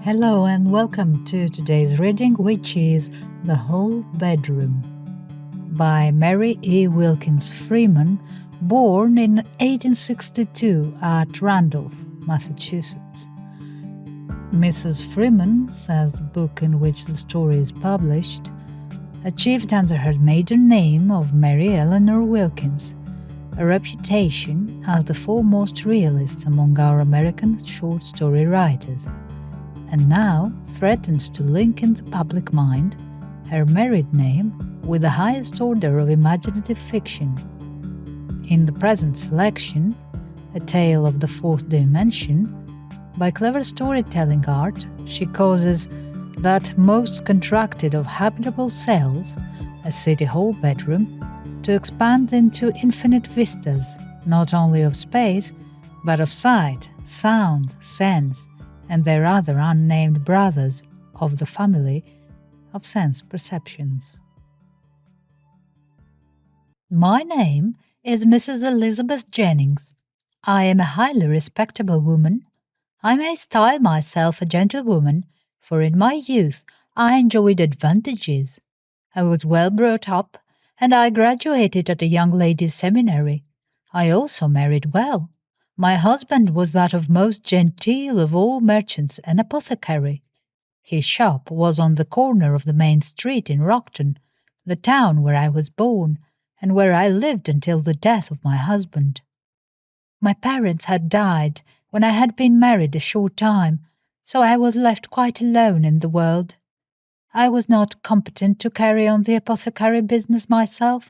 Hello and welcome to today's reading, which is The Whole Bedroom by Mary E. Wilkins Freeman, born in 1862 at Randolph, Massachusetts. Mrs. Freeman, says the book in which the story is published, achieved under her maiden name of Mary Eleanor Wilkins a reputation as the foremost realist among our American short story writers, and now threatens to link in the public mind her married name with the highest order of imaginative fiction. In the present selection, A Tale of the Fourth Dimension, by clever storytelling art, she causes that most contracted of habitable cells, a city hall bedroom, to expand into infinite vistas, not only of space, but of sight, sound, sense, and their other unnamed brothers of the family of sense perceptions. My name is Mrs. Elizabeth Jennings. I am a highly respectable woman. I may style myself a gentlewoman, for in my youth I enjoyed advantages. I was well brought up, and I graduated at a young ladies' seminary. I also married well. My husband was that of most genteel of all merchants, an apothecary. His shop was on the corner of the main street in Rockton, the town where I was born, and where I lived until the death of my husband. My parents had died when I had been married a short time, so I was left quite alone in the world. I was not competent to carry on the apothecary business myself,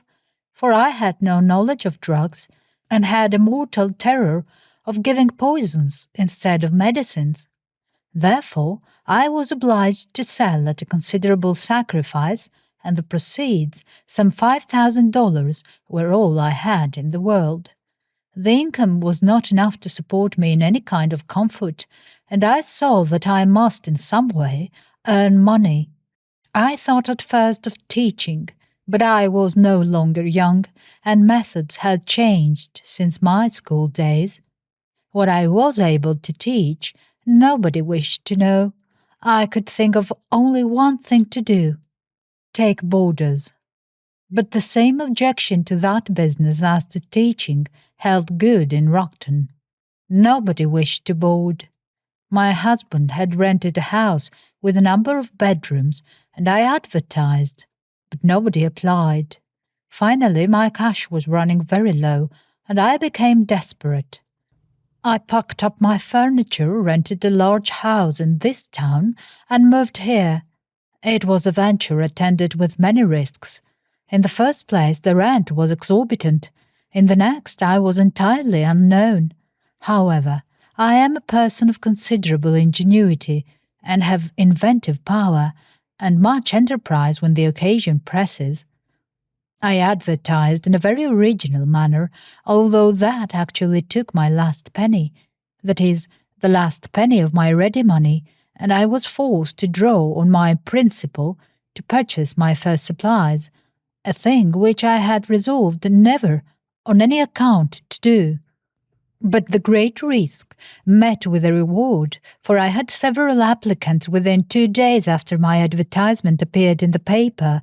for I had no knowledge of drugs, and had a mortal terror of giving poisons instead of medicines. Therefore, I was obliged to sell at a considerable sacrifice, and the proceeds, some $5,000, were all I had in the world. The income was not enough to support me in any kind of comfort, and I saw that I must in some way earn money. I thought at first of teaching, but I was no longer young, and methods had changed since my school days. What I was able to teach, nobody wished to know. I could think of only one thing to do: take boarders. But the same objection to that business as to teaching held good in Rockton. Nobody wished to board. My husband had rented a house with a number of bedrooms, and I advertised, but nobody applied. Finally, my cash was running very low, and I became desperate. I packed up my furniture, rented a large house in this town, and moved here. It was a venture attended with many risks. In the first place, the rent was exorbitant. In the next, I was entirely unknown. However, I am a person of considerable ingenuity, and have inventive power, and much enterprise when the occasion presses. I advertised in a very original manner, although that actually took my last penny, that is, the last penny of my ready money, and I was forced to draw on my principal to purchase my first supplies, a thing which I had resolved never, on any account, to do. But the great risk met with a reward, for I had several applicants within 2 days after my advertisement appeared in the paper.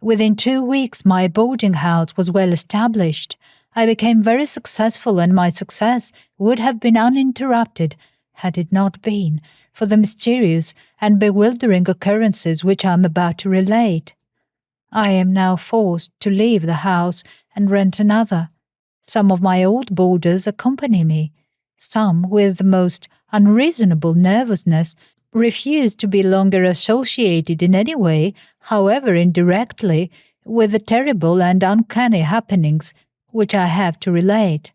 Within 2 weeks my boarding house was well established. I became very successful, and my success would have been uninterrupted had it not been for the mysterious and bewildering occurrences which I am about to relate. I am now forced to leave the house and rent another. Some of my old boarders accompany me. Some, with the most unreasonable nervousness, refuse to be longer associated in any way, however indirectly, with the terrible and uncanny happenings which I have to relate.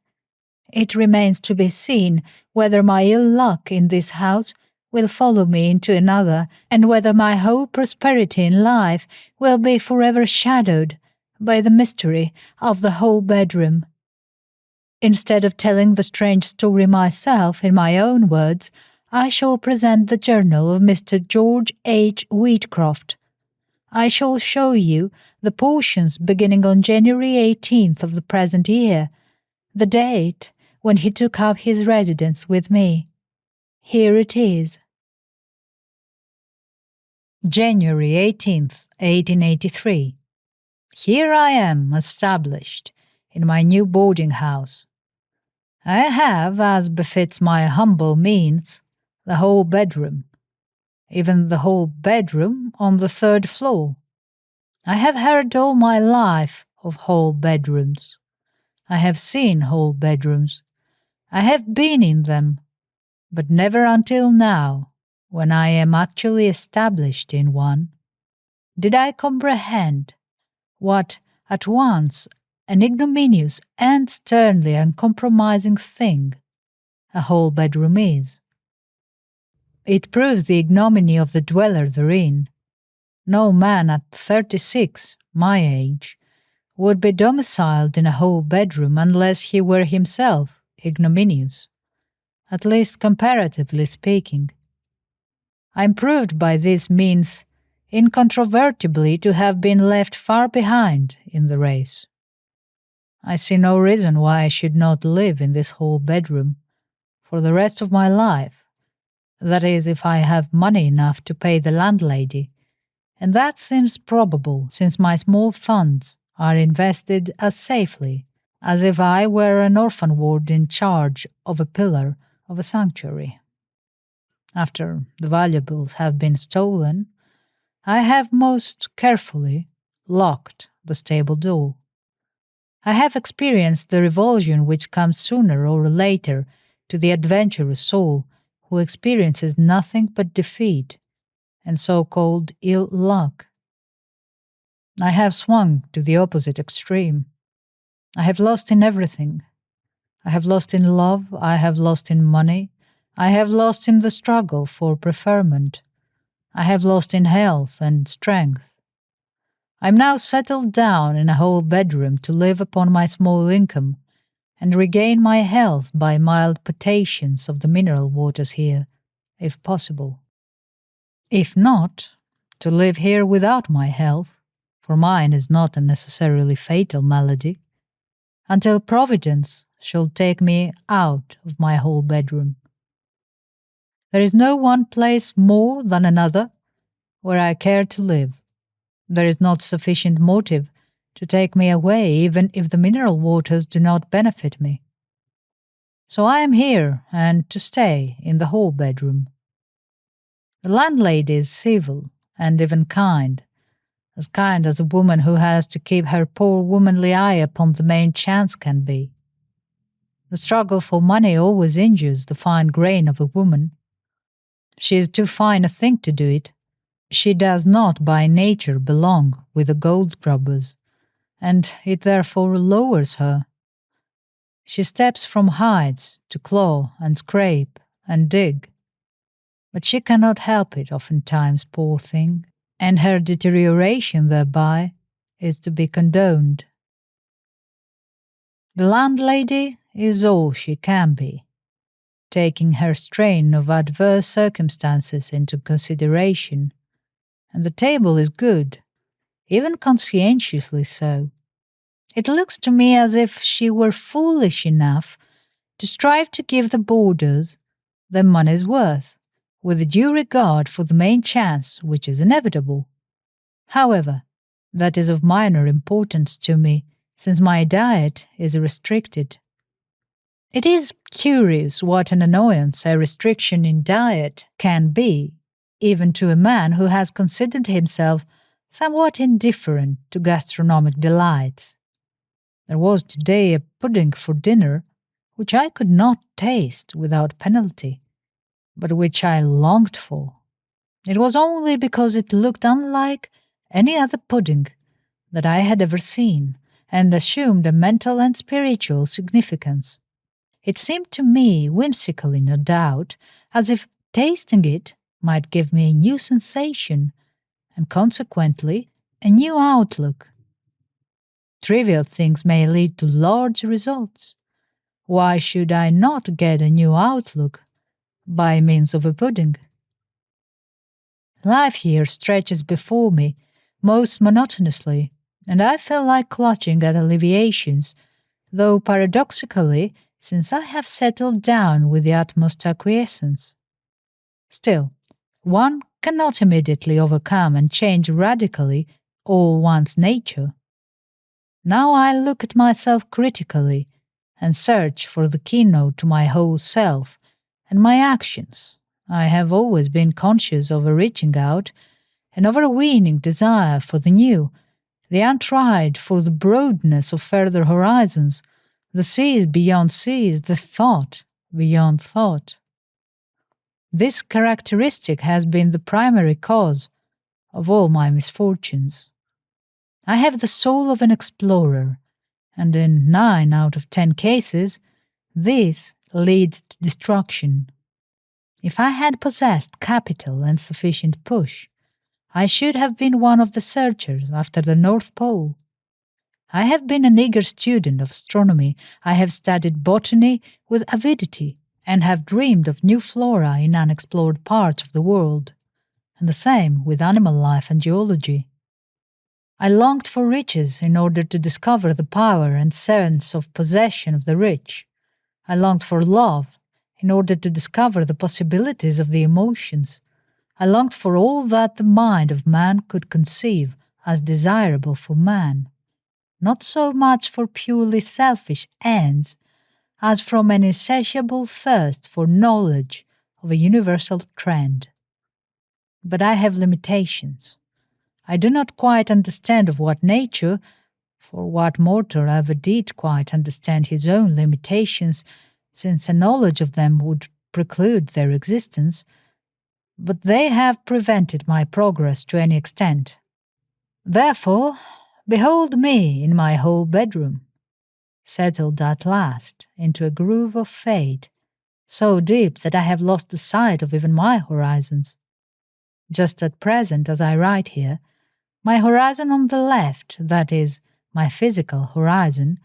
It remains to be seen whether my ill luck in this house will follow me into another, and whether my whole prosperity in life will be forever shadowed by the mystery of the whole bedroom. Instead of telling the strange story myself in my own words, I shall present the journal of Mr. George H. Wheatcroft. I shall show you the portions beginning on January 18th of the present year, the date when he took up his residence with me. Here it is. January 18th, 1883. Here I am, established in my new boarding house. I have, as befits my humble means, the whole bedroom, even the whole bedroom on the third floor. I have heard all my life of whole bedrooms. I have seen whole bedrooms. I have been in them, but never until now, when I am actually established in one, did I comprehend what at once an ignominious and sternly uncompromising thing a whole bedroom is. It proves the ignominy of the dweller therein. No man at 36, my age, would be domiciled in a whole bedroom unless he were himself ignominious, at least comparatively speaking. I am proved by this means incontrovertibly to have been left far behind in the race. I see no reason why I should not live in this whole bedroom for the rest of my life. That is, if I have money enough to pay the landlady, and that seems probable since my small funds are invested as safely as if I were an orphan ward in charge of a pillar of a sanctuary. After the valuables have been stolen, I have most carefully locked the stable door. I have experienced the revulsion which comes sooner or later to the adventurous soul who experiences nothing but defeat and so-called ill luck. I have swung to the opposite extreme. I have lost in everything. I have lost in love, I have lost in money, I have lost in the struggle for preferment, I have lost in health and strength. I am now settled down in a whole bedroom to live upon my small income and regain my health by mild potations of the mineral waters here, if possible. If not, to live here without my health, for mine is not a necessarily fatal malady, until Providence shall take me out of my whole bedroom. There is no one place more than another where I care to live. There is not sufficient motive to take me away even if the mineral waters do not benefit me. So I am here and to stay in the whole bedroom. The landlady is civil and even kind as a woman who has to keep her poor womanly eye upon the main chance can be. The struggle for money always injures the fine grain of a woman. She is too fine a thing to do it. She does not by nature belong with the gold grubbers, and it therefore lowers her. She steps from heights to claw and scrape and dig. But she cannot help it oftentimes, poor thing, and her deterioration thereby is to be condoned. The landlady is all she can be, taking her strain of adverse circumstances into consideration, and the table is good, even conscientiously so. It looks to me as if she were foolish enough to strive to give the boarders their money's worth, with a due regard for the main chance which is inevitable. However, that is of minor importance to me, since my diet is restricted. It is curious what an annoyance a restriction in diet can be, even to a man who has considered himself somewhat indifferent to gastronomic delights. There was today a pudding for dinner, which I could not taste without penalty, but which I longed for. It was only because it looked unlike any other pudding that I had ever seen, and assumed a mental and spiritual significance. It seemed to me, whimsically no doubt, as if tasting it might give me a new sensation, and consequently a new outlook. Trivial things may lead to large results. Why should I not get a new outlook by means of a pudding? Life here stretches before me most monotonously, and I feel like clutching at alleviations, though paradoxically, since I have settled down with the utmost acquiescence. Still, one cannot immediately overcome and change radically all one's nature. Now I look at myself critically and search for the keynote to my whole self and my actions. I have always been conscious of a reaching out, an overweening desire for the new, the untried, for the broadness of further horizons, the seas beyond seas, the thought beyond thought. This characteristic has been the primary cause of all my misfortunes. I have the soul of an explorer, and in 9 out of 10 cases, this leads to destruction. If I had possessed capital and sufficient push, I should have been one of the searchers after the North Pole. I have been an eager student of astronomy. I have studied botany with avidity and have dreamed of new flora in unexplored parts of the world, and the same with animal life and geology. I longed for riches in order to discover the power and sense of possession of the rich. I longed for love in order to discover the possibilities of the emotions. I longed for all that the mind of man could conceive as desirable for man, not so much for purely selfish ends as from an insatiable thirst for knowledge of a universal trend. But I have limitations. I do not quite understand of what nature, for what mortal ever did quite understand his own limitations, since a knowledge of them would preclude their existence, but they have prevented my progress to any extent. Therefore, behold me in my whole bedroom, settled at last into a groove of fate, so deep that I have lost the sight of even my horizons. Just at present, as I write here, my horizon on the left, that is, my physical horizon,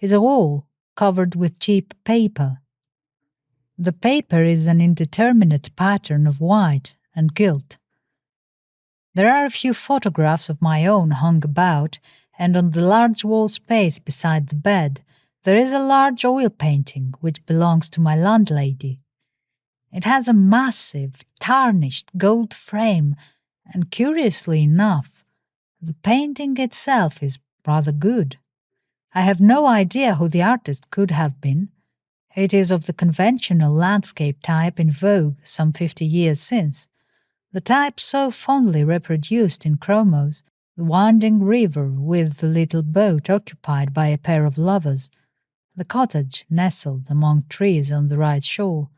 is a wall covered with cheap paper. The paper is an indeterminate pattern of white and gilt. There are a few photographs of my own hung about, and on the large wall space beside the bed there is a large oil painting which belongs to my landlady. It has a massive, tarnished gold frame, and curiously enough, the painting itself is rather good. I have no idea who the artist could have been. It is of the conventional landscape type in vogue some 50 years since, the type so fondly reproduced in chromos, the winding river with the little boat occupied by a pair of lovers, the cottage nestled among trees on the right shore,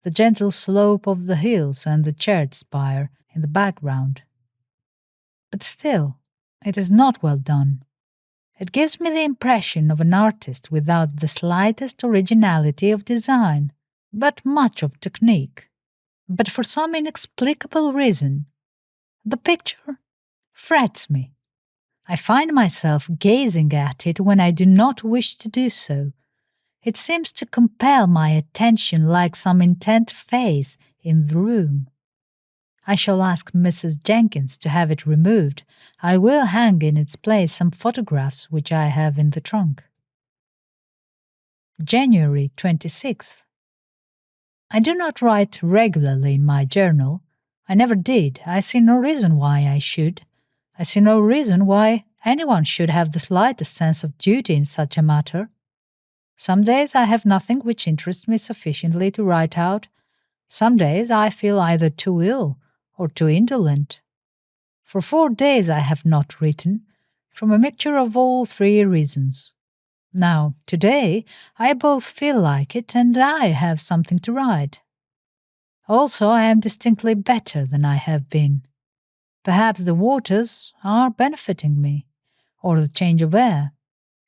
the gentle slope of the hills and the church spire in the background. But still, it is not well done. It gives me the impression of an artist without the slightest originality of design, but much of technique. But for some inexplicable reason, the picture frets me. I find myself gazing at it when I do not wish to do so. It seems to compel my attention like some intent face in the room. I shall ask Mrs. Jenkins to have it removed. I will hang in its place some photographs which I have in the trunk. January 26th. I do not write regularly in my journal. I never did. I see no reason why I should. I see no reason why anyone should have the slightest sense of duty in such a matter. Some days I have nothing which interests me sufficiently to write out. Some days I feel either too ill or too indolent. For 4 days I have not written, from a mixture of all 3 reasons. Now, today, I both feel like it and I have something to write. Also, I am distinctly better than I have been. Perhaps the waters are benefiting me, or the change of air,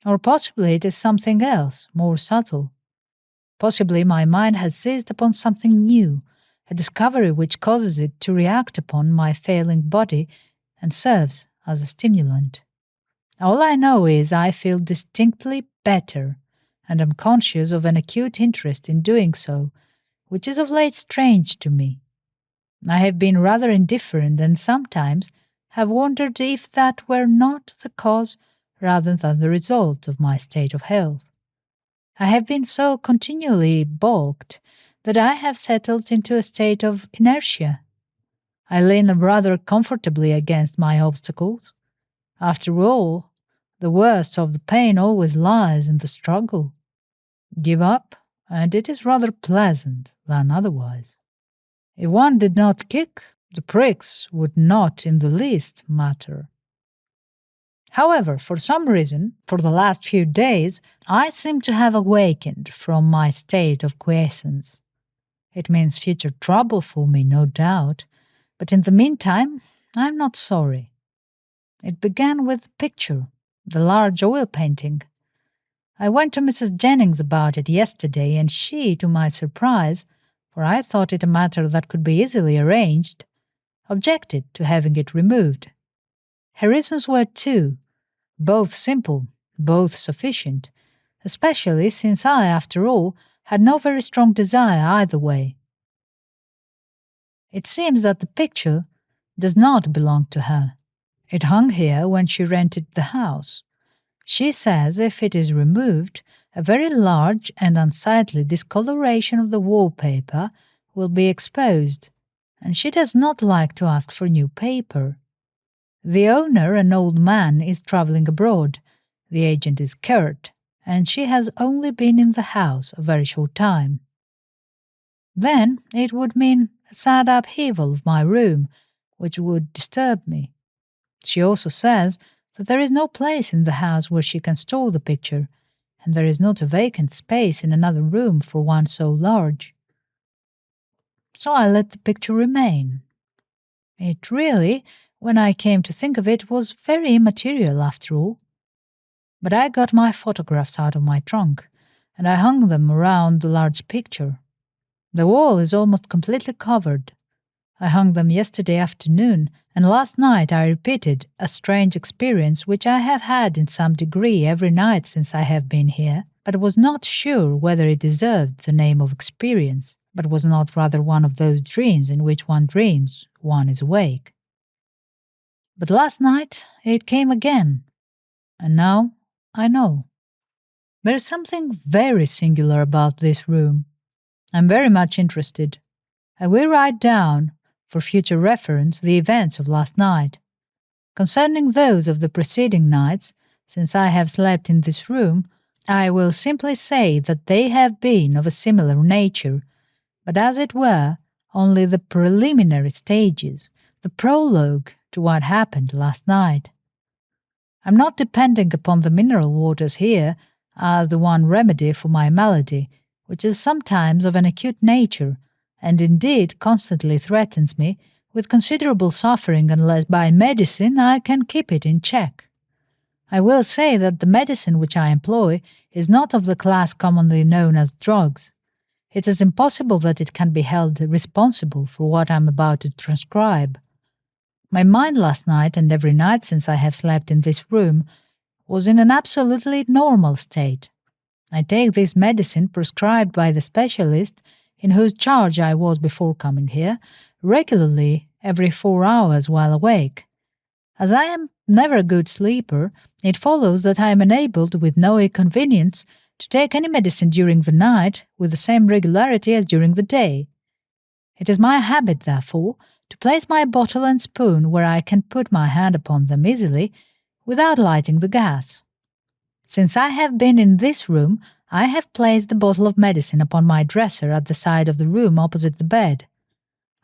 or possibly it is something else, more subtle. Possibly my mind has seized upon something new, a discovery which causes it to react upon my failing body and serves as a stimulant. All I know is I feel distinctly better, and am conscious of an acute interest in doing so, which is of late strange to me. I have been rather indifferent and sometimes have wondered if that were not the cause rather than the result of my state of health. I have been so continually balked that I have settled into a state of inertia. I lean rather comfortably against my obstacles. After all, the worst of the pain always lies in the struggle. Give up, and it is rather pleasant than otherwise. If one did not kick, the pricks would not in the least matter. However, for some reason, for the last few days, I seem to have awakened from my state of quiescence. It means future trouble for me, no doubt, but in the meantime, I'm not sorry. It began with the picture, the large oil painting. I went to Mrs. Jennings about it yesterday, and she, to my surprise, for I thought it a matter that could be easily arranged, objected to having it removed. Her reasons were two, both simple, both sufficient, especially since I, after all, had no very strong desire either way. It seems that the picture does not belong to her. It hung here when she rented the house. She says if it is removed, a very large and unsightly discoloration of the wallpaper will be exposed, and she does not like to ask for new paper. The owner, an old man, is travelling abroad. The agent is Kurt, and she has only been in the house a very short time. Then it would mean a sad upheaval of my room, which would disturb me. She also says that there is no place in the house where she can store the picture, and there is not a vacant space in another room for one so large. So I let the picture remain. It really, when I came to think of it, was very immaterial after all. But I got my photographs out of my trunk, and I hung them around the large picture. The wall is almost completely covered. I hung them yesterday afternoon, and last night I repeated a strange experience which I have had in some degree every night since I have been here, but was not sure whether it deserved the name of experience, but was not rather one of those dreams in which one dreams one is awake. But last night it came again, and now I know. There is something very singular about this room. I'm very much interested. I will write down, for future reference, the events of last night. Concerning those of the preceding nights, since I have slept in this room, I will simply say that they have been of a similar nature, but as it were, only the preliminary stages, the prologue to what happened last night. I'm not depending upon the mineral waters here as the one remedy for my malady, which is sometimes of an acute nature, and indeed constantly threatens me with considerable suffering unless by medicine I can keep it in check. I will say that the medicine which I employ is not of the class commonly known as drugs. It is impossible that it can be held responsible for what I am about to transcribe. My mind last night and every night since I have slept in this room was in an absolutely normal state. I take this medicine prescribed by the specialist in whose charge I was before coming here, regularly every 4 hours while awake. As I am never a good sleeper, it follows that I am enabled with no inconvenience to take any medicine during the night with the same regularity as during the day. It is my habit, therefore, to place my bottle and spoon where I can put my hand upon them easily without lighting the gas. Since I have been in this room, I have placed the bottle of medicine upon my dresser at the side of the room opposite the bed.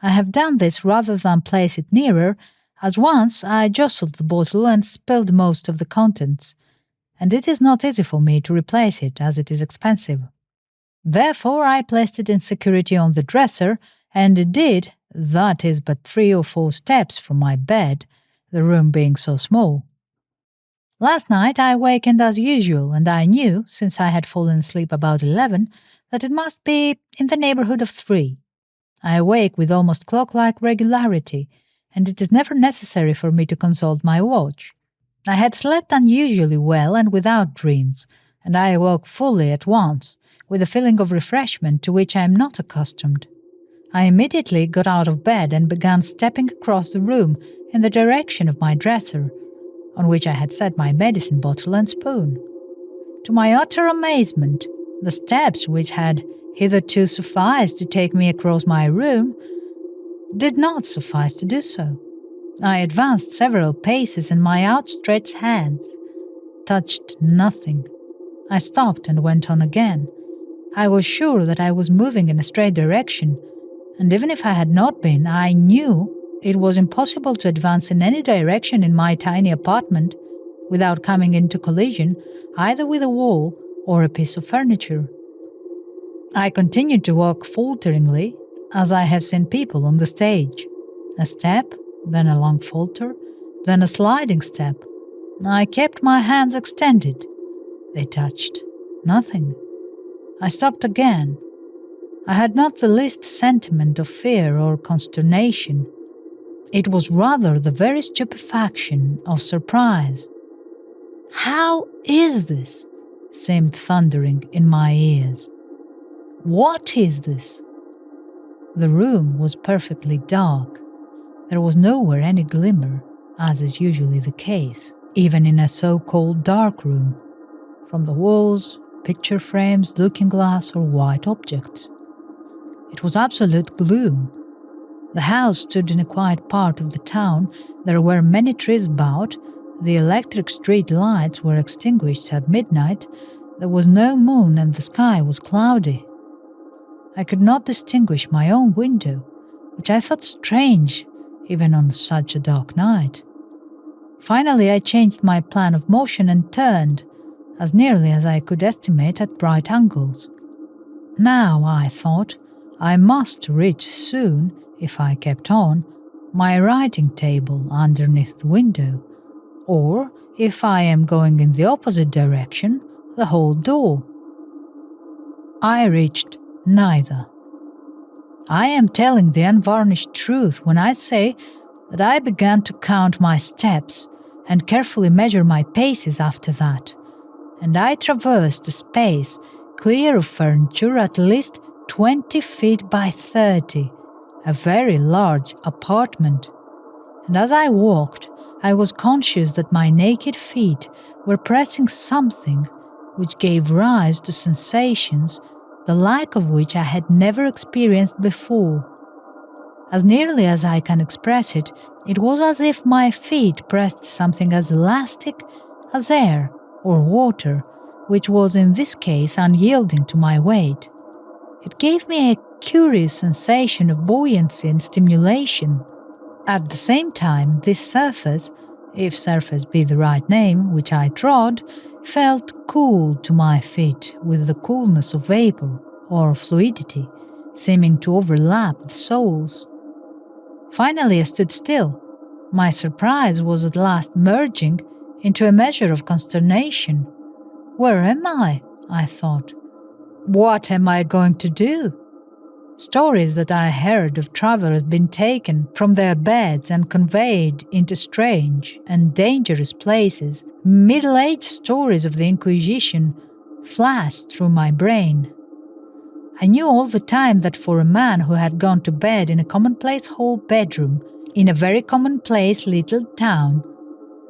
I have done this rather than place it nearer, as once I jostled the bottle and spilled most of the contents, and it is not easy for me to replace it as it is expensive. Therefore I placed it in security on the dresser, and indeed that is but 3 or 4 steps from my bed, the room being so small. Last night I wakened as usual, and I knew, since I had fallen asleep about 11, that it must be in the neighbourhood of 3. I awake with almost clock-like regularity, and it is never necessary for me to consult my watch. I had slept unusually well and without dreams, and I awoke fully at once, with a feeling of refreshment to which I am not accustomed. I immediately got out of bed and began stepping across the room in the direction of my dresser, on which I had set my medicine bottle and spoon. To my utter amazement, the steps which had hitherto sufficed to take me across my room did not suffice to do so. I advanced several paces and my outstretched hands touched nothing. I stopped and went on again. I was sure that I was moving in a straight direction, and even if I had not been, I knew it was impossible to advance in any direction in my tiny apartment without coming into collision either with a wall or a piece of furniture. I continued to walk falteringly, as I have seen people on the stage. A step, then a long falter, then a sliding step. I kept my hands extended. They touched nothing. I stopped again. I had not the least sentiment of fear or consternation. It was rather the very stupefaction of surprise. "How is this?" seemed thundering in my ears. "What is this?" The room was perfectly dark. There was nowhere any glimmer, as is usually the case, even in a so-called dark room, from the walls, picture frames, looking glass, or white objects. It was absolute gloom. The house stood in a quiet part of the town. There were many trees about. The electric street lights were extinguished at midnight. There was no moon and the sky was cloudy. I could not distinguish my own window, which I thought strange even on such a dark night. Finally, I changed my plan of motion and turned, as nearly as I could estimate, at right angles. Now, I thought, I must reach soon, if I kept on, my writing table underneath the window, or, if I am going in the opposite direction, the hall door. I reached neither. I am telling the unvarnished truth when I say that I began to count my steps and carefully measure my paces after that, and I traversed a space clear of furniture at least 20 feet by 30, a very large apartment. And as I walked, I was conscious that my naked feet were pressing something which gave rise to sensations the like of which I had never experienced before. As nearly as I can express it, it was as if my feet pressed something as elastic as air or water, which was in this case unyielding to my weight. It gave me a curious sensation of buoyancy and stimulation. At the same time, this surface, if surface be the right name, which I trod, felt cool to my feet with the coolness of vapor or fluidity, seeming to overlap the soles. Finally, I stood still. My surprise was at last merging into a measure of consternation. Where am I? I thought. What am I going to do? Stories that I heard of travelers being taken from their beds and conveyed into strange and dangerous places, middle-aged stories of the Inquisition, flashed through my brain. I knew all the time that for a man who had gone to bed in a commonplace hall bedroom in a very commonplace little town,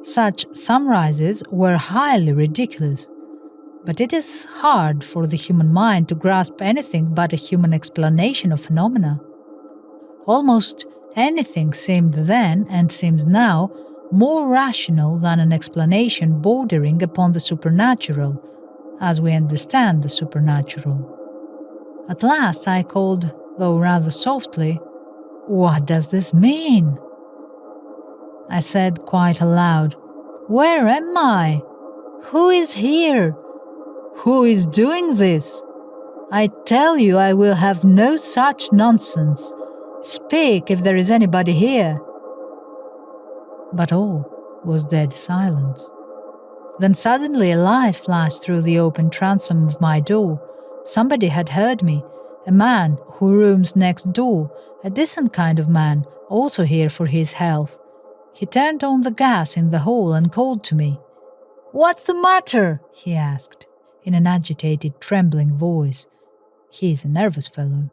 such sunrises were highly ridiculous. But it is hard for the human mind to grasp anything but a human explanation of phenomena. Almost anything seemed then, and seems now, more rational than an explanation bordering upon the supernatural, as we understand the supernatural. At last I called, though rather softly, "What does this mean?" I said quite aloud, "Where am I? Who is here? Who is doing this? I tell you I will have no such nonsense. Speak if there is anybody here." But all was dead silence. Then suddenly a light flashed through the open transom of my door. Somebody had heard me, a man who rooms next door, a decent kind of man, also here for his health. He turned on the gas in the hall and called to me. "What's the matter?" he asked, in an agitated, trembling voice. He is a nervous fellow.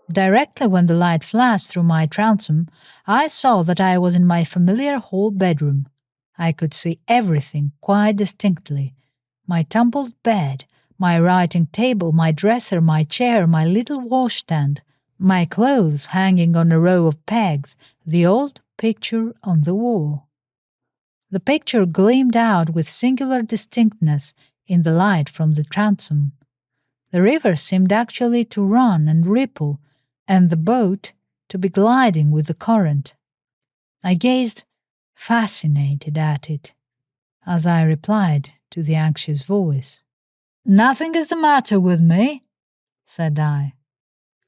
Directly when the light flashed through my transom, I saw that I was in my familiar hall bedroom. I could see everything quite distinctly. My tumbled bed, my writing table, my dresser, my chair, my little washstand, my clothes hanging on a row of pegs, the old picture on the wall. The picture gleamed out with singular distinctness in the light from the transom. The river seemed actually to run and ripple, and the boat to be gliding with the current. I gazed fascinated at it, as I replied to the anxious voice. "Nothing is the matter with me," said I.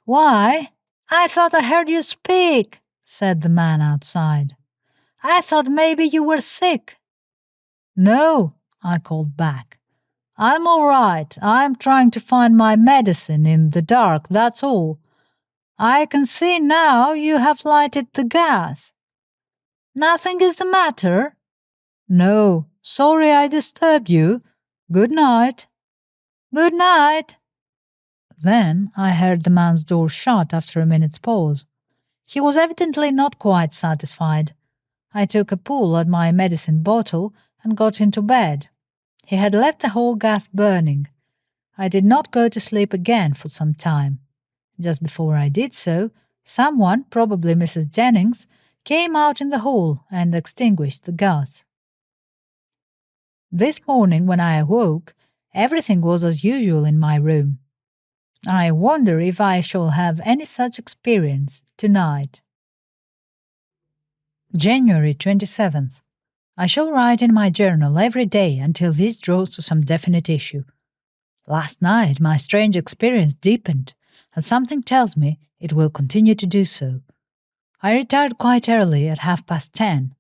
"Why, I thought I heard you speak," said the man outside. "I thought maybe you were sick." "No," I called back. "I'm all right. I'm trying to find my medicine in the dark, that's all. I can see now you have lighted the gas." "Nothing is the matter?" "No. Sorry I disturbed you. Good night." "Good night." Then I heard the man's door shut after a minute's pause. He was evidently not quite satisfied. I took a pull at my medicine bottle and got into bed. He had left the whole gas burning. I did not go to sleep again for some time. Just before I did so, someone, probably Mrs. Jennings, came out in the hall and extinguished the gas. This morning, when I awoke, everything was as usual in my room. I wonder if I shall have any such experience tonight. January 27th. I shall write in my journal every day until this draws to some definite issue. Last night my strange experience deepened, and something tells me it will continue to do so. I retired quite early at 10:30.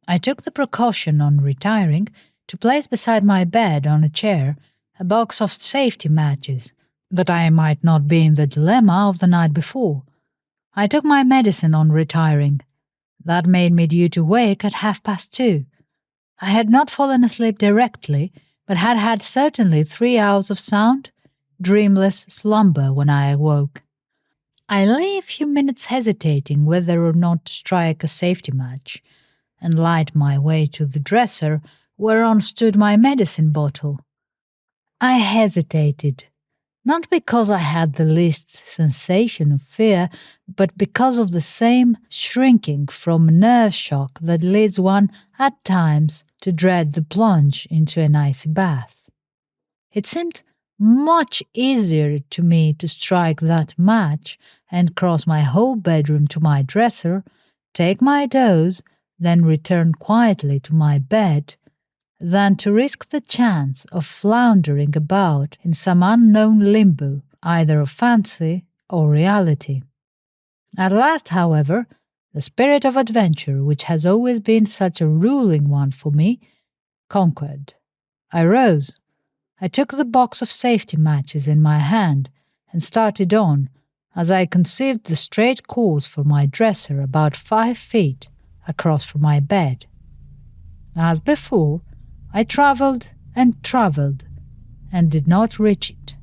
I took the precaution on retiring to place beside my bed on a chair a box of safety matches, that I might not be in the dilemma of the night before. I took my medicine on retiring. That made me due to wake at 2:30. I had not fallen asleep directly, but had had certainly 3 hours of sound, dreamless slumber when I awoke. I lay a few minutes hesitating whether or not to strike a safety match, and light my way to the dresser whereon stood my medicine bottle. I hesitated, not because I had the least sensation of fear, but because of the same shrinking from nerve shock that leads one at times to dread the plunge into an icy bath. It seemed much easier to me to strike that match and cross my whole bedroom to my dresser, take my dose, then return quietly to my bed, than to risk the chance of floundering about in some unknown limbo, either of fancy or reality. At last, however, the spirit of adventure, which has always been such a ruling one for me, conquered. I rose. I took the box of safety matches in my hand and started on, as I conceived the straight course for my dresser about 5 feet across from my bed. As before, I travelled and did not reach it.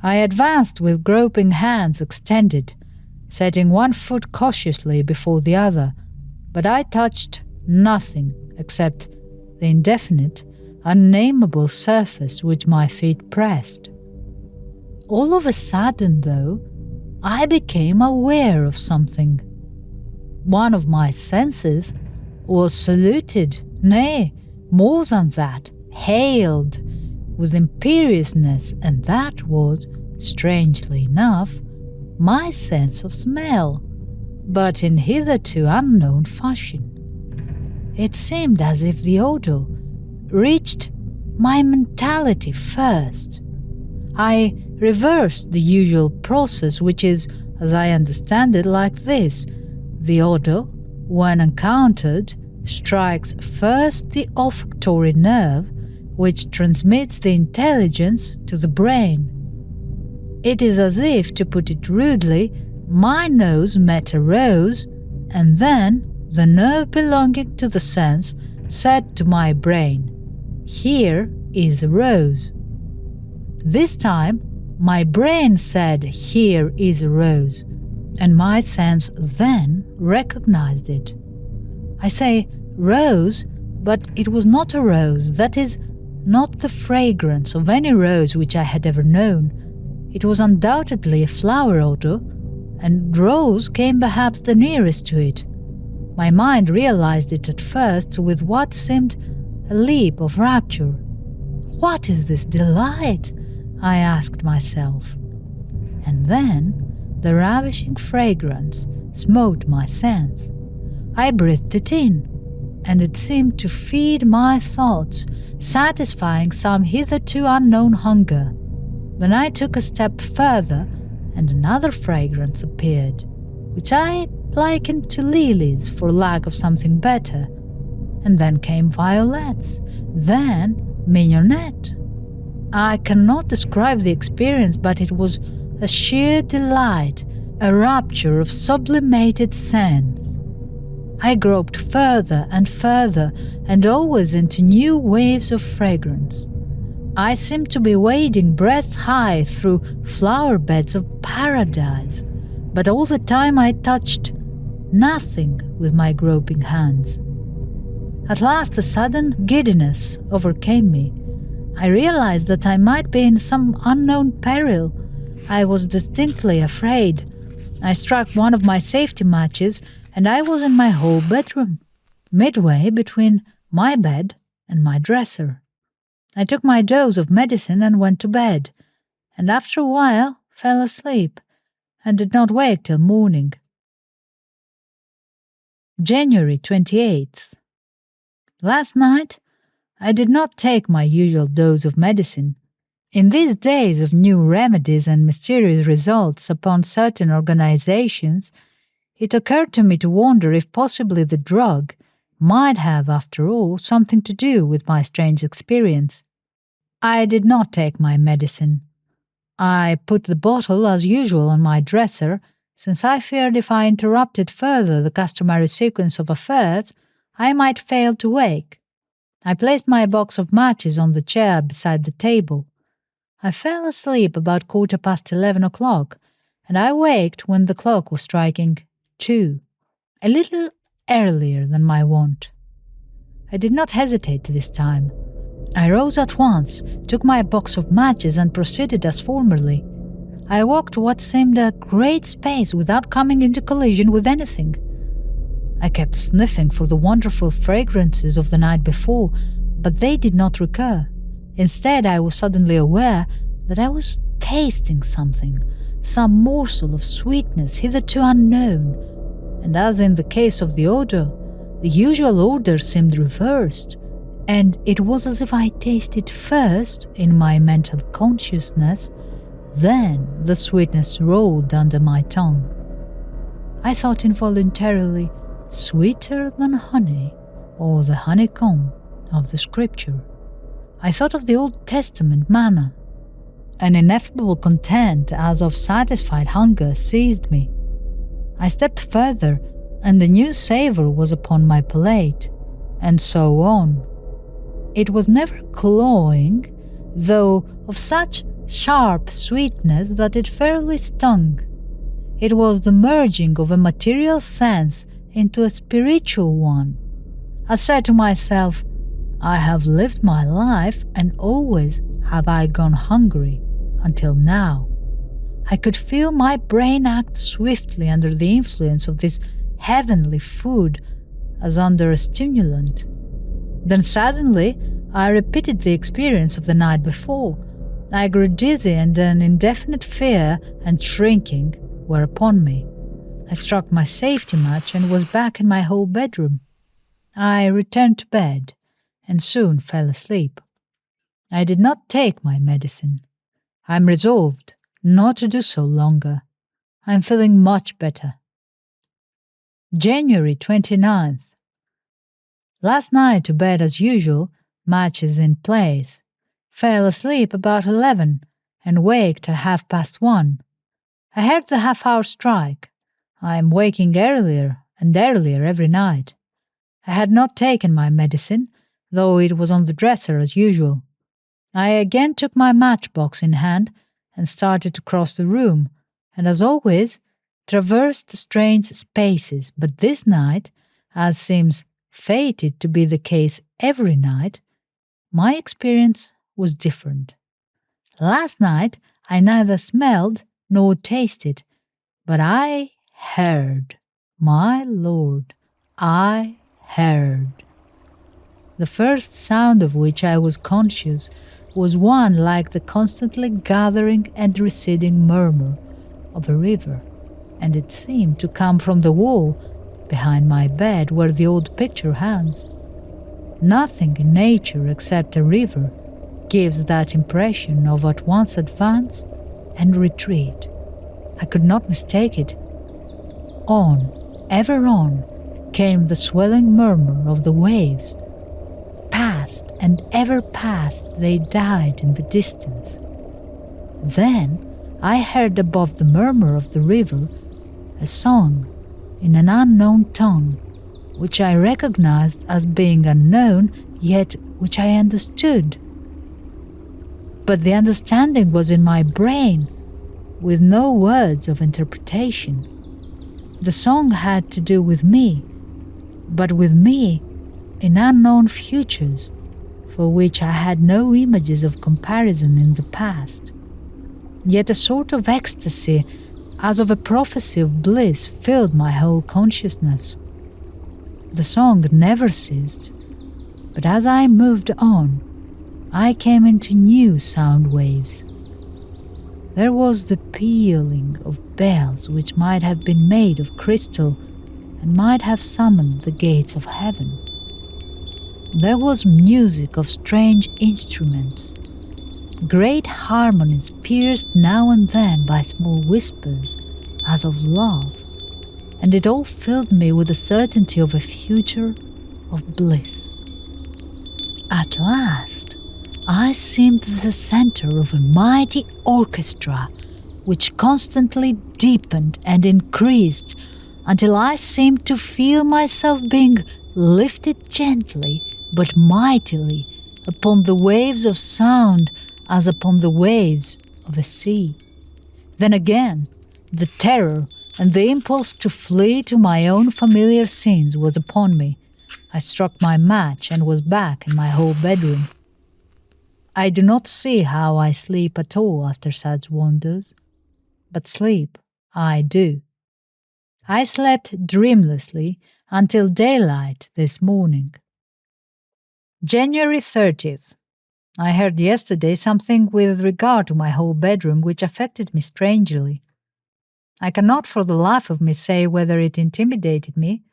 I advanced with groping hands extended, setting one foot cautiously before the other, but I touched nothing except the indefinite, unnameable surface which my feet pressed. All of a sudden, though, I became aware of something. One of my senses was saluted, nay, more than that, hailed with imperiousness, and that was, strangely enough, my sense of smell, but in hitherto unknown fashion. It seemed as if the odor reached my mentality first. I reversed the usual process, which is, as I understand it, like this. The odor, when encountered, strikes first the olfactory nerve, which transmits the intelligence to the brain. It is as if, to put it rudely, my nose met a rose, and then the nerve belonging to the sense said to my brain, "Here is a rose." This time, my brain said, "Here is a rose," and my sense then recognized it. I say rose, but it was not a rose, that is, not the fragrance of any rose which I had ever known. It was undoubtedly a flower odor, and rose came perhaps the nearest to it. My mind realized it at first with what seemed a leap of rapture. What is this delight? I asked myself. And then the ravishing fragrance smote my sense. I breathed it in, and it seemed to feed my thoughts, satisfying some hitherto unknown hunger. Then I took a step further, and another fragrance appeared, which I likened to lilies for lack of something better. And then came violets, then mignonette. I cannot describe the experience, but it was a sheer delight, a rapture of sublimated sense. I groped further and further, and always into new waves of fragrance. I seemed to be wading breast high through flower beds of paradise, but all the time I touched nothing with my groping hands. At last a sudden giddiness overcame me. I realized that I might be in some unknown peril. I was distinctly afraid. I struck one of my safety matches, and I was in my whole bedroom, midway between my bed and my dresser. I took my dose of medicine and went to bed, and after a while fell asleep, and did not wake till morning. January 28th. Last night I did not take my usual dose of medicine. In these days of new remedies and mysterious results upon certain organizations, it occurred to me to wonder if possibly the drug might have, after all, something to do with my strange experience. I did not take my medicine. I put the bottle as usual on my dresser, since I feared if I interrupted further the customary sequence of affairs, I might fail to wake. I placed my box of matches on the chair beside the table. I fell asleep about 11:15 o'clock, and I waked when the clock was striking 2, a little earlier than my wont. I did not hesitate this time. I rose at once, took my box of matches, and proceeded as formerly. I walked what seemed a great space without coming into collision with anything. I kept sniffing for the wonderful fragrances of the night before, but they did not recur. Instead, I was suddenly aware that I was tasting something, some morsel of sweetness hitherto unknown, and as in the case of the odor, the usual order seemed reversed, and it was as if I tasted first in my mental consciousness, then the sweetness rolled under my tongue. I thought involuntarily, sweeter than honey, or the honeycomb of the Scripture. I thought of the Old Testament manna. An ineffable content as of satisfied hunger seized me. I stepped further, and the new savor was upon my palate, and so on. It was never cloying, though of such sharp sweetness that it fairly stung. It was the merging of a material sense into a spiritual one. I said to myself, I have lived my life, and always have I gone hungry, until now. I could feel my brain act swiftly under the influence of this heavenly food, as under a stimulant. Then suddenly I repeated the experience of the night before. I grew dizzy, and an indefinite fear and shrinking were upon me. I struck my safety match and was back in my whole bedroom. I returned to bed and soon fell asleep. I did not take my medicine. I am resolved not to do so longer. I am feeling much better. January 29th. Last night to bed as usual, matches in place. Fell asleep about 11 and waked at 1:30. I heard the half-hour strike. I am waking earlier and earlier every night. I had not taken my medicine, though it was on the dresser as usual. I again took my matchbox in hand and started to cross the room, and as always, traversed strange spaces, but this night, as seems fated to be the case every night, my experience was different. Last night I neither smelled nor tasted, But I heard, my Lord, I heard. The first sound of which I was conscious was one like the constantly gathering and receding murmur of a river, and it seemed to come from the wall behind my bed where the old picture hangs. Nothing in nature except a river gives that impression of at once advance and retreat. I could not mistake it. On, ever on, came the swelling murmur of the waves. Past and ever past they died in the distance. Then I heard above the murmur of the river a song in an unknown tongue, which I recognized as being unknown, yet which I understood. But the understanding was in my brain, with no words of interpretation. The song had to do with me, but with me in unknown futures, for which I had no images of comparison in the past. Yet a sort of ecstasy, as of a prophecy of bliss, filled my whole consciousness. The song never ceased, but as I moved on, I came into new sound waves. There was the pealing of bells which might have been made of crystal and might have summoned the gates of heaven. There was music of strange instruments, great harmonies pierced now and then by small whispers as of love, and it all filled me with the certainty of a future of bliss. At last, I seemed the center of a mighty orchestra which constantly deepened and increased until I seemed to feel myself being lifted gently but mightily upon the waves of sound as upon the waves of a sea. Then again, the terror and the impulse to flee to my own familiar scenes was upon me. I struck my match and was back in my whole bedroom. I do not see how I sleep at all after such wonders, but sleep I do. I slept dreamlessly until daylight this morning. January 30th. I heard yesterday something with regard to my whole bedroom which affected me strangely. I cannot for the life of me say whether it intimidated me,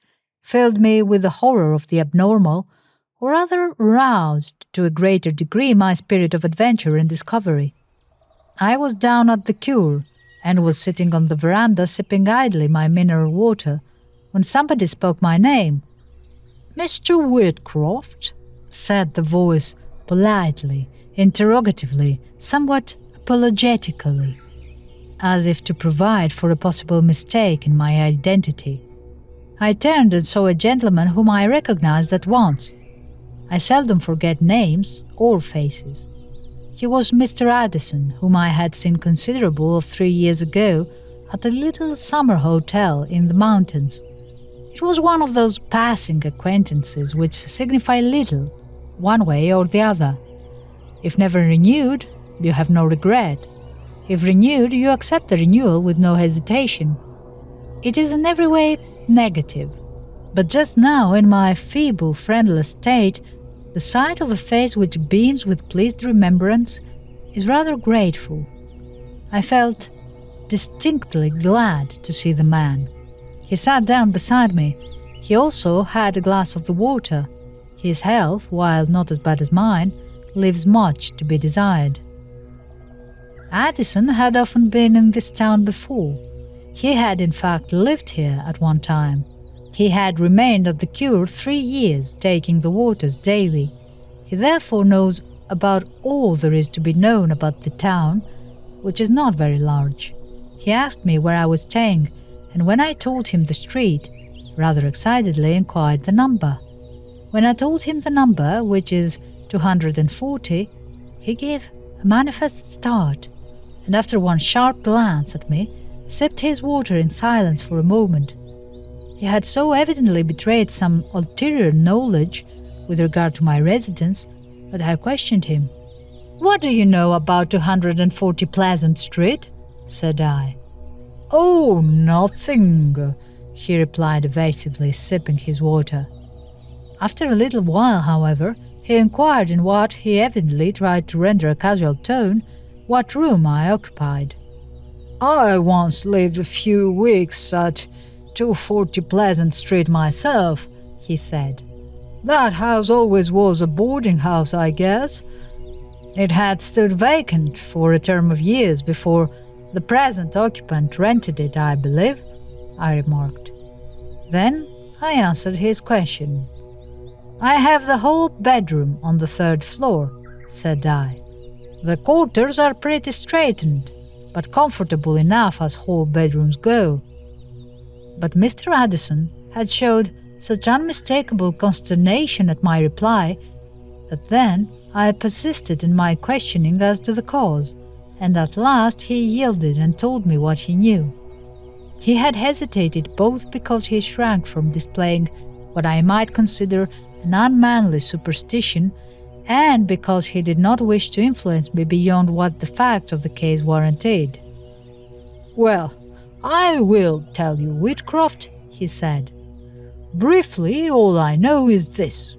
filled me with the horror of the abnormal, or rather roused to a greater degree my spirit of adventure and discovery. I was down at the Cure, and was sitting on the veranda sipping idly my mineral water, when somebody spoke my name. "Mr. Whitcroft?" said the voice, politely, interrogatively, somewhat apologetically, as if to provide for a possible mistake in my identity. I turned and saw a gentleman whom I recognized at once. I seldom forget names or faces. He was Mr. Addison, whom I had seen considerable of 3 years ago at a little summer hotel in the mountains. It was one of those passing acquaintances which signify little, one way or the other. If never renewed, you have no regret. If renewed, you accept the renewal with no hesitation. It is in every way negative. But just now, in my feeble, friendless state, the sight of a face which beams with pleased remembrance is rather grateful. I felt distinctly glad to see the man. He sat down beside me. He also had a glass of the water. His health, while not as bad as mine, leaves much to be desired. Addison had often been in this town before. He had in fact lived here at one time. He had remained at the Cure 3 years, taking the waters daily. He therefore knows about all there is to be known about the town, which is not very large. He asked me where I was staying, and when I told him the street, rather excitedly inquired the number. When I told him the number, which is 240, he gave a manifest start, and after one sharp glance at me, sipped his water in silence for a moment. He had so evidently betrayed some ulterior knowledge with regard to my residence that I questioned him. "What do you know about 240 Pleasant Street?" said I. "Oh, nothing," he replied evasively, sipping his water. After a little while, however, he inquired in what he evidently tried to render a casual tone what room I occupied. "I once lived a few weeks at 240 Pleasant Street myself," he said. "That house always was a boarding house, I guess. It had stood vacant for a term of years before the present occupant rented it, I believe," I remarked. Then I answered his question. "I have the whole bedroom on the third floor," said I. "The quarters are pretty straitened, but comfortable enough as whole bedrooms go." But Mr. Addison had showed such unmistakable consternation at my reply that then I persisted in my questioning as to the cause, and at last he yielded and told me what he knew. He had hesitated both because he shrank from displaying what I might consider an unmanly superstition, and because he did not wish to influence me beyond what the facts of the case warranted. "Well, I will tell you, Whitcroft," he said. "Briefly, all I know is this.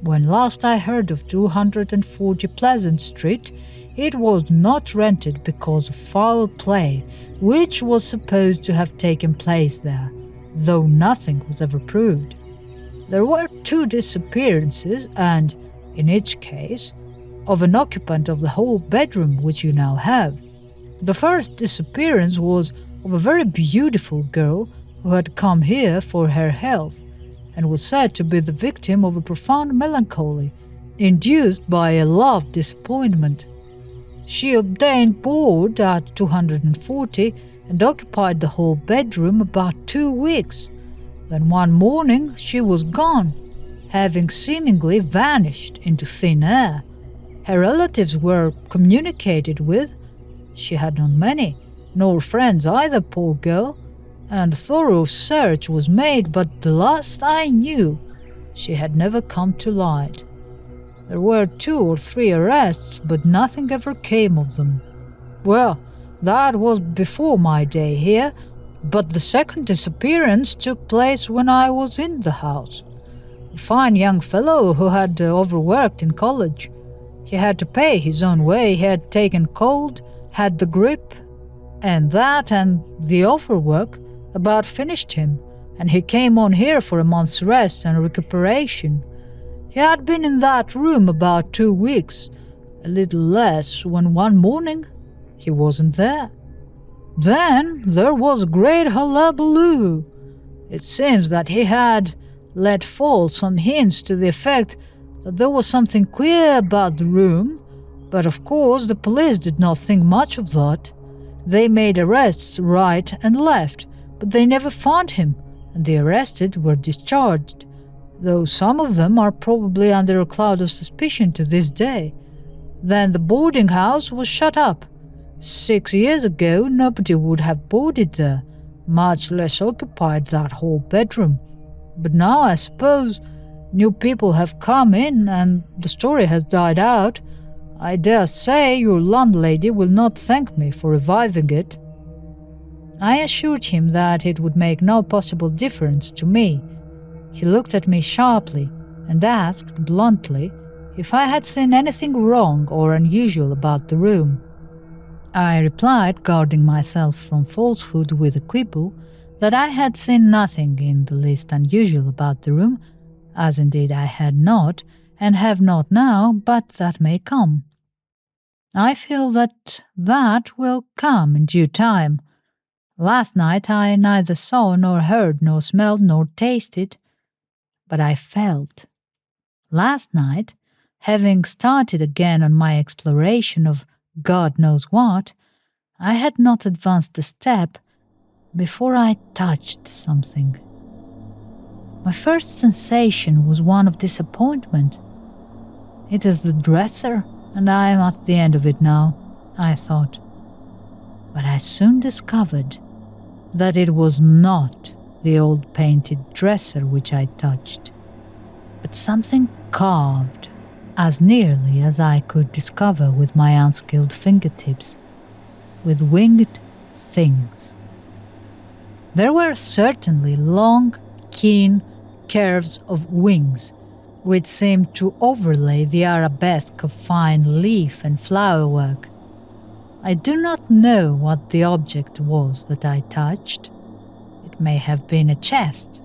When last I heard of 240 Pleasant Street, it was not rented because of foul play, which was supposed to have taken place there, though nothing was ever proved. There were 2 disappearances, and, in each case, of an occupant of the whole bedroom which you now have. The first disappearance was of a very beautiful girl who had come here for her health, and was said to be the victim of a profound melancholy, induced by a love disappointment. She obtained board at 240 and occupied the whole bedroom about 2 weeks. Then one morning she was gone, having seemingly vanished into thin air. Her relatives were communicated with. She had not many, nor friends either, poor girl, and thorough search was made, but the last I knew, she had never come to light. There were 2 or 3 arrests, but nothing ever came of them. Well, that was before my day here, but the second disappearance took place when I was in the house. A fine young fellow who had overworked in college. He had to pay his own way, he had taken cold, had the grippe, and that and the overwork about finished him, and he came on here for a month's rest and recuperation. He had been in that room about 2 weeks, a little less, when one morning he wasn't there. Then there was a great hullabaloo. It seems that he had let fall some hints to the effect that there was something queer about the room, but of course the police did not think much of that. They made arrests right and left, but they never found him, and the arrested were discharged, though some of them are probably under a cloud of suspicion to this day. Then the boarding house was shut up. 6 years ago nobody would have boarded there, much less occupied that whole bedroom. But now I suppose new people have come in and the story has died out. I dare say your landlady will not thank me for reviving it." I assured him that it would make no possible difference to me. He looked at me sharply and asked bluntly if I had seen anything wrong or unusual about the room. I replied, guarding myself from falsehood with a quibble, that I had seen nothing in the least unusual about the room, as indeed I had not, and have not now, but that may come. I feel that will come in due time. Last night I neither saw nor heard nor smelled nor tasted, but I felt. Last night, having started again on my exploration of God knows what, I had not advanced a step before I touched something. My first sensation was one of disappointment. It is the dresser, and I am at the end of it now, I thought. But I soon discovered that it was not the old painted dresser which I touched, but something carved, as nearly as I could discover with my unskilled fingertips, with winged things, There were certainly long, keen curves of wings, which seemed to overlay the arabesque of fine leaf and flower work. I do not know what the object was that I touched. It may have been a chest.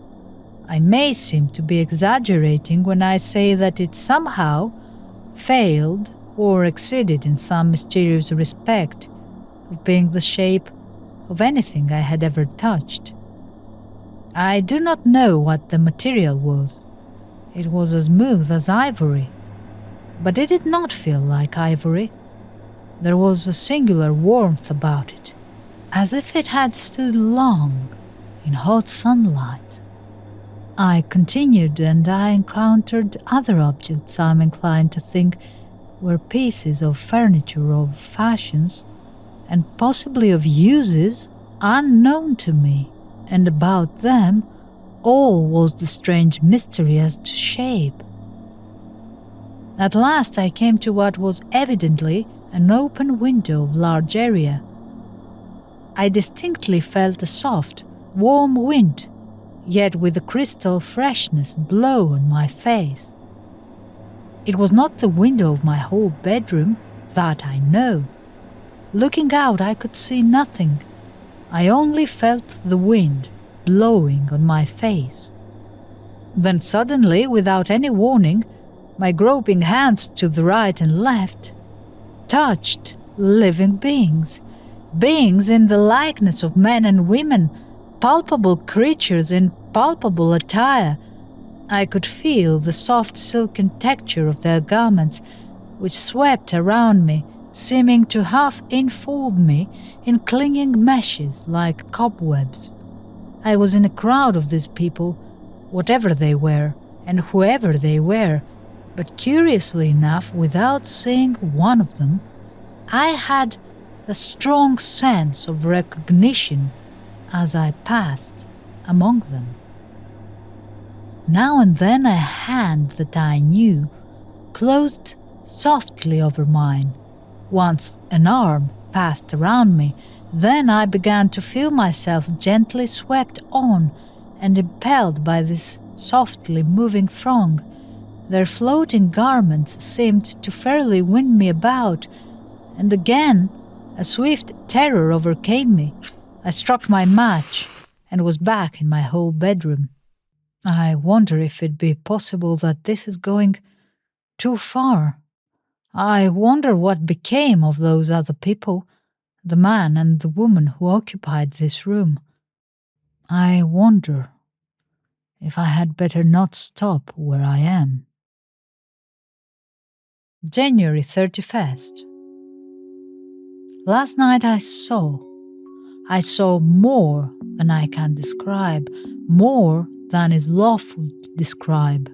I may seem to be exaggerating when I say that it somehow failed or exceeded in some mysterious respect of being the shape of anything I had ever touched. I do not know what the material was. It was as smooth as ivory, but it did not feel like ivory. There was a singular warmth about it, as if it had stood long in hot sunlight. I continued, and I encountered other objects I'm inclined to think were pieces of furniture of fashions and possibly of uses unknown to me, and about them all was the strange mystery as to shape. At last I came to what was evidently an open window of large area. I distinctly felt a soft, warm wind, yet with a crystal freshness, blow on my face. It was not the window of my whole bedroom, that I know. Looking out, I could see nothing. I only felt the wind blowing on my face. Then suddenly, without any warning, my groping hands to the right and left touched living beings, beings in the likeness of men and women, palpable creatures in palpable attire. I could feel the soft silken texture of their garments, which swept around me, seeming to half enfold me in clinging meshes like cobwebs. I was in a crowd of these people, whatever they were, and whoever they were, but curiously enough, without seeing one of them, I had a strong sense of recognition as I passed among them. Now and then a hand that I knew closed softly over mine. Once an arm passed around me, then I began to feel myself gently swept on and impelled by this softly moving throng. Their floating garments seemed to fairly wind me about, and again a swift terror overcame me. I struck my match and was back in my whole bedroom. I wonder if it be possible that this is going too far. I wonder what became of those other people, the man and the woman who occupied this room. I wonder if I had better not stop where I am. January 31st. Last night I saw more than I can describe, more than is lawful to describe.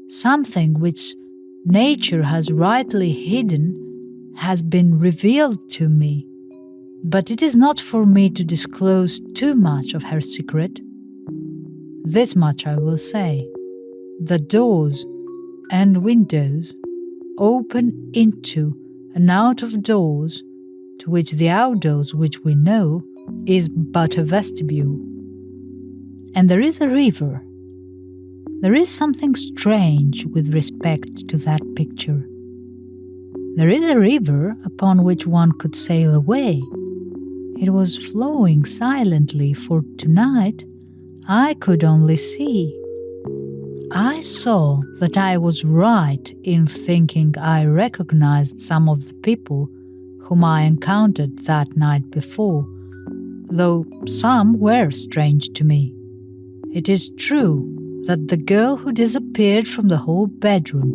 Something which nature has rightly hidden has been revealed to me, but it is not for me to disclose too much of her secret. This much I will say: the doors and windows open into and out of doors, to which the outdoors, which we know, is but a vestibule. And there is a river. There is something strange with respect to that picture. There is a river upon which one could sail away. It was flowing silently, for tonight I could only see. I saw that I was right in thinking I recognized some of the people whom I encountered that night before, though some were strange to me. It is true that the girl who disappeared from the whole bedroom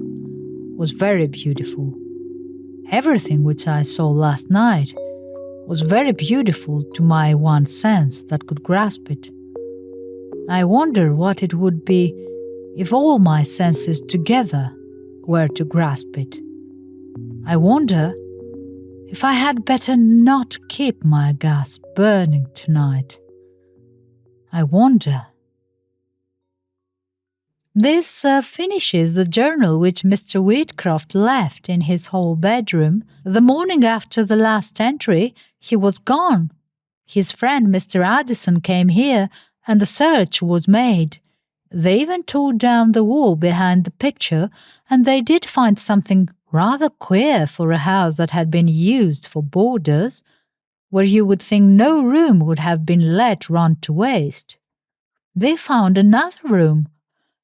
was very beautiful. Everything which I saw last night was very beautiful to my one sense that could grasp it. I wonder what it would be if all my senses together were to grasp it. I wonder if I had better not keep my gas burning tonight. I wonder. This finishes the journal which Mr. Wheatcroft left in his hall bedroom. The morning after the last entry, he was gone. His friend Mr. Addison came here and the search was made. They even tore down the wall behind the picture, and they did find something rather queer for a house that had been used for boarders, where you would think no room would have been let run to waste. They found another room,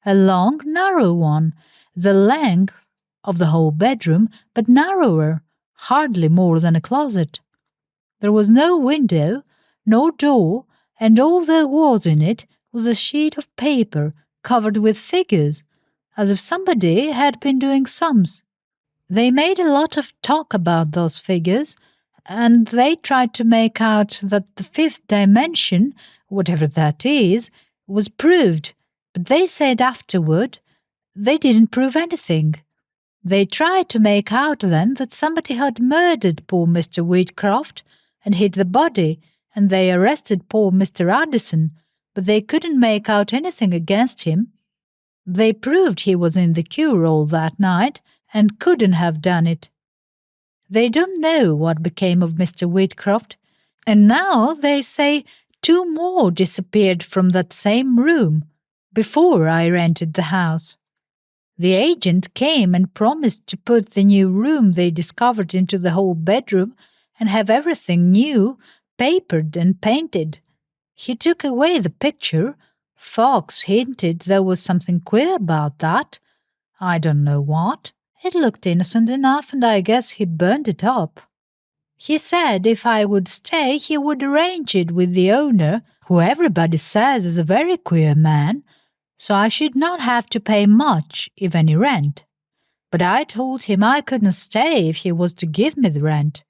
a long, narrow one, the length of the whole bedroom, but narrower, hardly more than a closet. There was no window, no door, and all there was in it was a sheet of paper covered with figures, as if somebody had been doing sums. They made a lot of talk about those figures, and they tried to make out that the fifth dimension, whatever that is, was proved, but they said afterward they didn't prove anything. They tried to make out then that somebody had murdered poor Mr. Wheatcroft and hid the body, and they arrested poor Mr. Addison, but they couldn't make out anything against him. They proved he was in the cure all that night and couldn't have done it. They don't know what became of Mr. Wheatcroft, and now they say 2 more disappeared from that same room before I rented the house. The agent came and promised to put the new room they discovered into the whole bedroom and have everything new, papered and painted. He took away the picture. Fox hinted there was something queer about that. I don't know what. It looked innocent enough, and I guess he burned it up. He said if I would stay, he would arrange it with the owner, who everybody says is a very queer man, so I should not have to pay much, if any, rent. But I told him I couldn't stay if he was to give me the rent.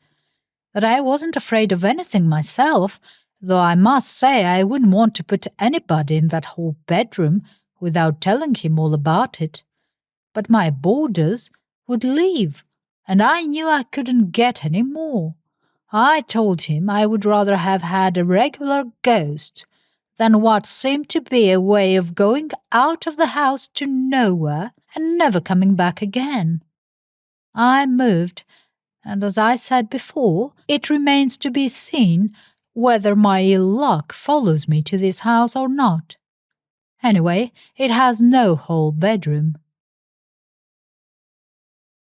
That I wasn't afraid of anything myself, though I must say I wouldn't want to put anybody in that whole bedroom without telling him all about it. But my boarders would leave, and I knew I couldn't get any more. I told him I would rather have had a regular ghost than what seemed to be a way of going out of the house to nowhere and never coming back again. I moved, and as I said before, it remains to be seen whether my ill luck follows me to this house or not. Anyway, it has no whole bedroom.